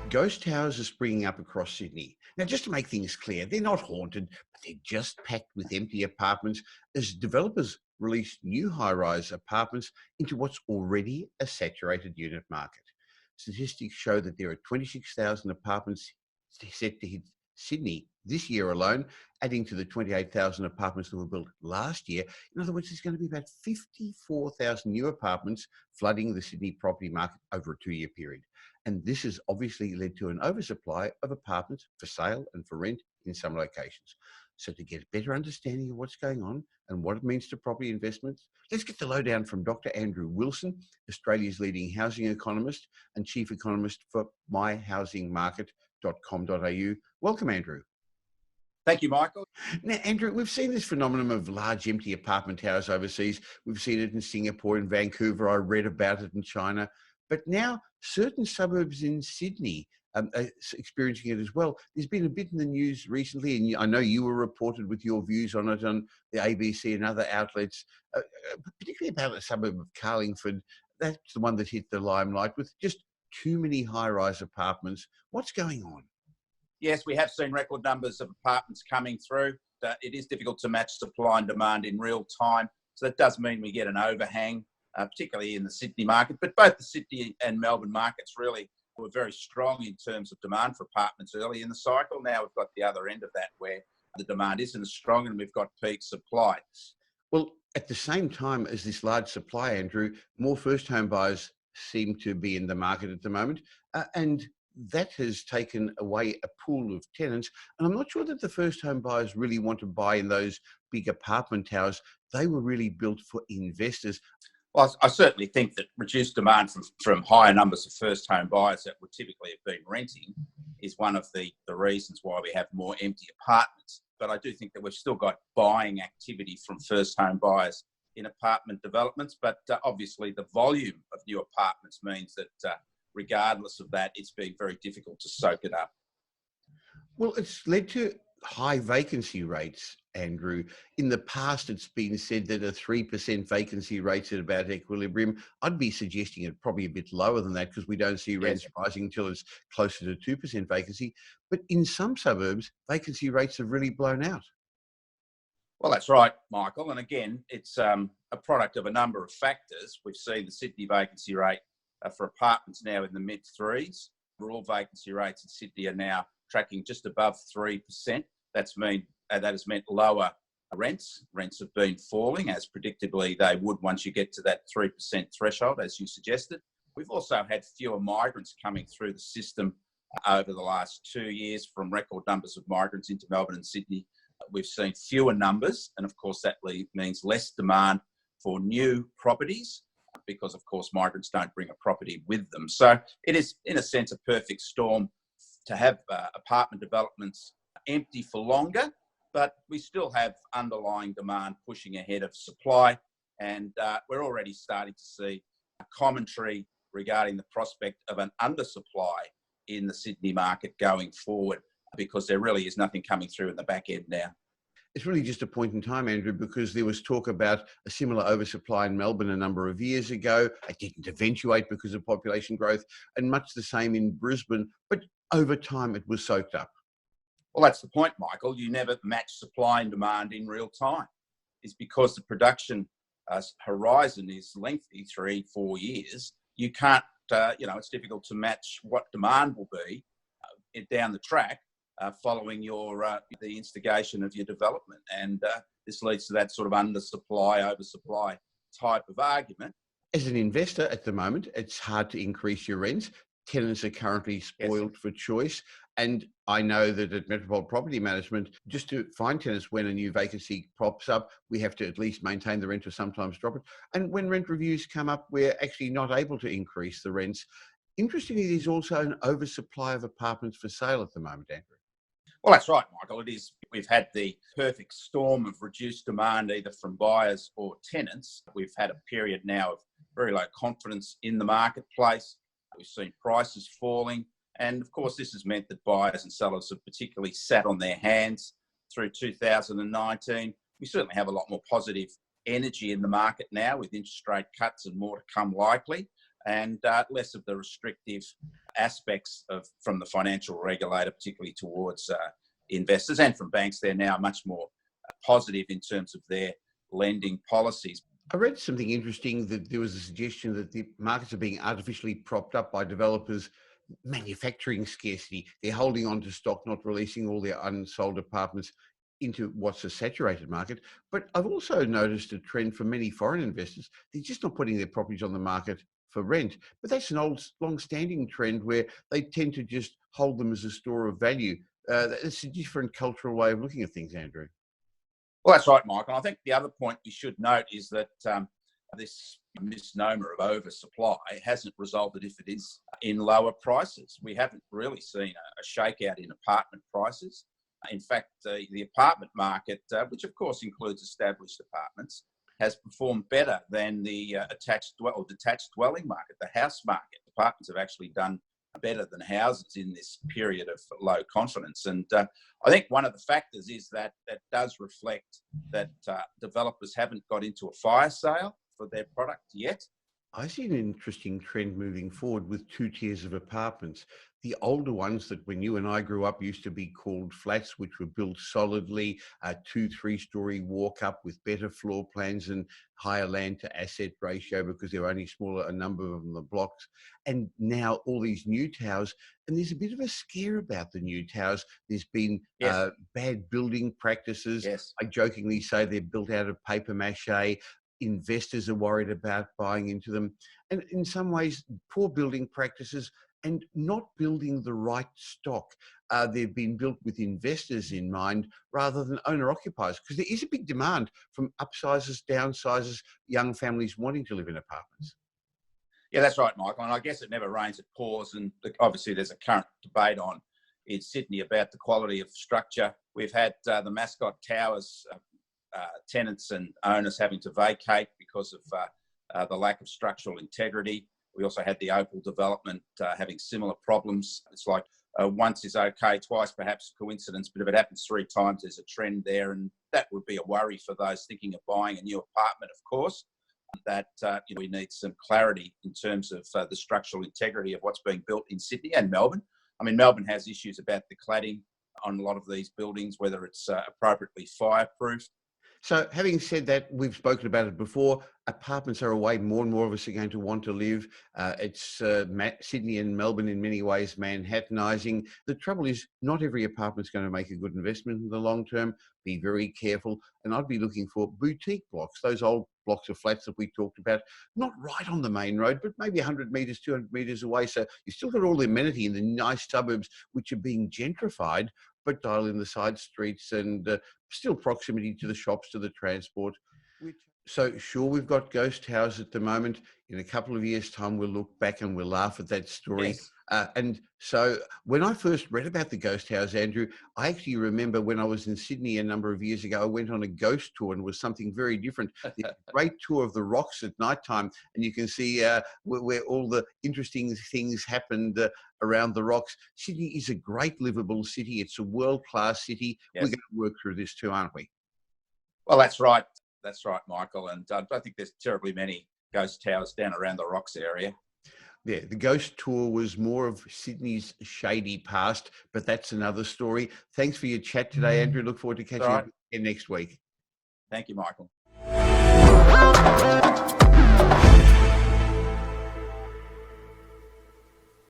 Ghost towers are springing up across Sydney. Now, just to make things clear, they're not haunted, but they're just packed with empty apartments as developers release new high-rise apartments into what's already a saturated unit market. Statistics show that there are 26,000 apartments set to hit Sydney this year alone, adding to the 28,000 apartments that were built last year. In other words, there's going to be about 54,000 new apartments flooding the Sydney property market over a 2-year period. And this has obviously led to an oversupply of apartments for sale and for rent in some locations. So to get a better understanding of what's going on and what it means to property investments, let's get the lowdown from Dr. Andrew Wilson, Australia's leading housing economist and chief economist for myhousingmarket.com.au. Welcome, Andrew. Thank you, Michael. Now, Andrew, we've seen this phenomenon of large empty apartment towers overseas. We've seen it in Singapore, in Vancouver. I read about it in China. But now certain suburbs in Sydney are experiencing it as well. There's been a bit in the news recently, and I know you were reported with your views on it on the ABC and other outlets, particularly about the suburb of Carlingford. That's the one that hit the limelight with just too many high-rise apartments. What's going on? Yes, we have seen record numbers of apartments coming through. It is difficult to match supply and demand in real time. So that does mean we get an overhang, particularly in the Sydney market. But both the Sydney and Melbourne markets really were very strong in terms of demand for apartments early in the cycle. Now we've got the other end of that where the demand isn't as strong and we've got peak supply. Well, at the same time as this large supply, Andrew, more first home buyers seem to be in the market at the moment. And that has taken away a pool of tenants. And I'm not sure that the first home buyers really want to buy in those big apartment towers. They were really built for investors. Well, I certainly think that reduced demand from higher numbers of first home buyers that would typically have been renting is one of the reasons why we have more empty apartments. But I do think that we've still got buying activity from first home buyers in apartment developments. But obviously the volume of new apartments means that regardless of that, it's been very difficult to soak it up. Well, it's led to high vacancy rates, Andrew. In the past, it's been said that a 3% vacancy rate's at about equilibrium. I'd be suggesting it probably a bit lower than that because we don't see rents rising until it's closer to 2% vacancy. But in some suburbs, vacancy rates have really blown out. Well, that's right, Michael. And again, it's a product of a number of factors. We've seen the Sydney vacancy rate for apartments now in the mid-threes. Rural vacancy rates in Sydney are now tracking just above 3%. That has meant lower rents. Rents have been falling, as predictably they would once you get to that 3% threshold, as you suggested. We've also had fewer migrants coming through the system over the last 2 years, from record numbers of migrants into Melbourne and Sydney. We've seen fewer numbers, and of course that means less demand for new properties, because of course migrants don't bring a property with them. So it is in a sense a perfect storm to have apartment developments empty for longer, but we still have underlying demand pushing ahead of supply, and we're already starting to see commentary regarding the prospect of an undersupply in the Sydney market going forward, because there really is nothing coming through in the back end now. It's really just a point in time, Andrew, because there was talk about a similar oversupply in Melbourne a number of years ago. It didn't eventuate because of population growth, and much the same in Brisbane, but over time it was soaked up. Well, that's the point, Michael. You never match supply and demand in real time. It's because the production horizon is lengthy, 3-4 years. You can't, it's difficult to match what demand will be down the track following the instigation of your development. And this leads to that sort of undersupply, oversupply type of argument. As an investor at the moment, it's hard to increase your rents. Tenants are currently spoiled for choice. And I know that at Metropolitan Property Management, just to find tenants when a new vacancy pops up, we have to at least maintain the rent or sometimes drop it. And when rent reviews come up, we're actually not able to increase the rents. Interestingly, there's also an oversupply of apartments for sale at the moment, Andrew. Well, that's right, Michael. It is. We've had the perfect storm of reduced demand, either from buyers or tenants. We've had a period now of very low confidence in the marketplace. We've seen prices falling. And of course, this has meant that buyers and sellers have particularly sat on their hands through 2019. We certainly have a lot more positive energy in the market now, with interest rate cuts and more to come likely, and less of the restrictive aspects from the financial regulator, particularly towards investors, and from banks. They're now much more positive in terms of their lending policies. I read something interesting that there was a suggestion that the markets are being artificially propped up by developers' manufacturing scarcity. They're holding on to stock, not releasing all their unsold apartments into what's a saturated market. But I've also noticed a trend for many foreign investors. They're just not putting their properties on the market for rent. But that's an old, long-standing trend where they tend to just hold them as a store of value. It's a different cultural way of looking at things, Andrew. Well, that's right, Michael. I think the other point we should note is that this misnomer of oversupply hasn't resulted, if it is, in lower prices. We haven't really seen a shakeout in apartment prices. In fact, the apartment market, which of course includes established apartments, has performed better than the detached dwelling market, the house market. Apartments have actually done better than houses in this period of low confidence. And I think one of the factors is that does reflect that developers haven't got into a fire sale for their product yet. I see an interesting trend moving forward with two tiers of apartments. The older ones that when you and I grew up used to be called flats, which were built solidly, a 2-3-story walk up with better floor plans and higher land to asset ratio because there were only smaller a number of them, the blocks. And now all these new towers, and there's a bit of a scare about the new towers. There's been bad building practices. Yes. I jokingly say they're built out of paper mache. Investors are worried about buying into them. And in some ways, poor building practices and not building the right stock. They've been built with investors in mind rather than owner-occupiers, because there is a big demand from upsizers, downsizers, young families wanting to live in apartments. Yeah, that's right, Michael. And I guess it never rains, it pours. And obviously there's a current debate on in Sydney about the quality of structure. We've had the Mascot Towers tenants and owners having to vacate because of the lack of structural integrity. We also had the Opal development having similar problems. It's like once is okay, twice perhaps a coincidence, but if it happens 3 times, there's a trend there. And that would be a worry for those thinking of buying a new apartment, of course, that we need some clarity in terms of the structural integrity of what's being built in Sydney and Melbourne. I mean, Melbourne has issues about the cladding on a lot of these buildings, whether it's appropriately fireproof. So having said that, we've spoken about it before, apartments are a way more and more of us are going to want to live. It's Sydney and Melbourne in many ways Manhattanizing. The trouble is not every apartment's going to make a good investment in the long term. Be very careful. And I'd be looking for boutique blocks, those old blocks of flats that we talked about, not right on the main road, but maybe 100 metres, 200 metres away. So you've still got all the amenity in the nice suburbs, which are being gentrified, but dial in the side streets and still proximity to the shops, to the transport. So sure, we've got ghost towers at the moment. In a couple of years' time, we'll look back and we'll laugh at that story. Yes. And so when I first read about the ghost towers, Andrew, I actually remember when I was in Sydney a number of years ago, I went on a ghost tour and it was something very different. A great tour of the rocks at nighttime, and you can see where all the interesting things happened around the rocks. Sydney is a great livable city. It's a world-class city. Yes. We're going to work through this too, aren't we? Well, that's right. That's right, Michael. And I don't think there's terribly many ghost towers down around the rocks area. Yeah, the ghost tour was more of Sydney's shady past, but that's another story. Thanks for your chat today, Andrew. Look forward to catching up again next week. Thank you, Michael.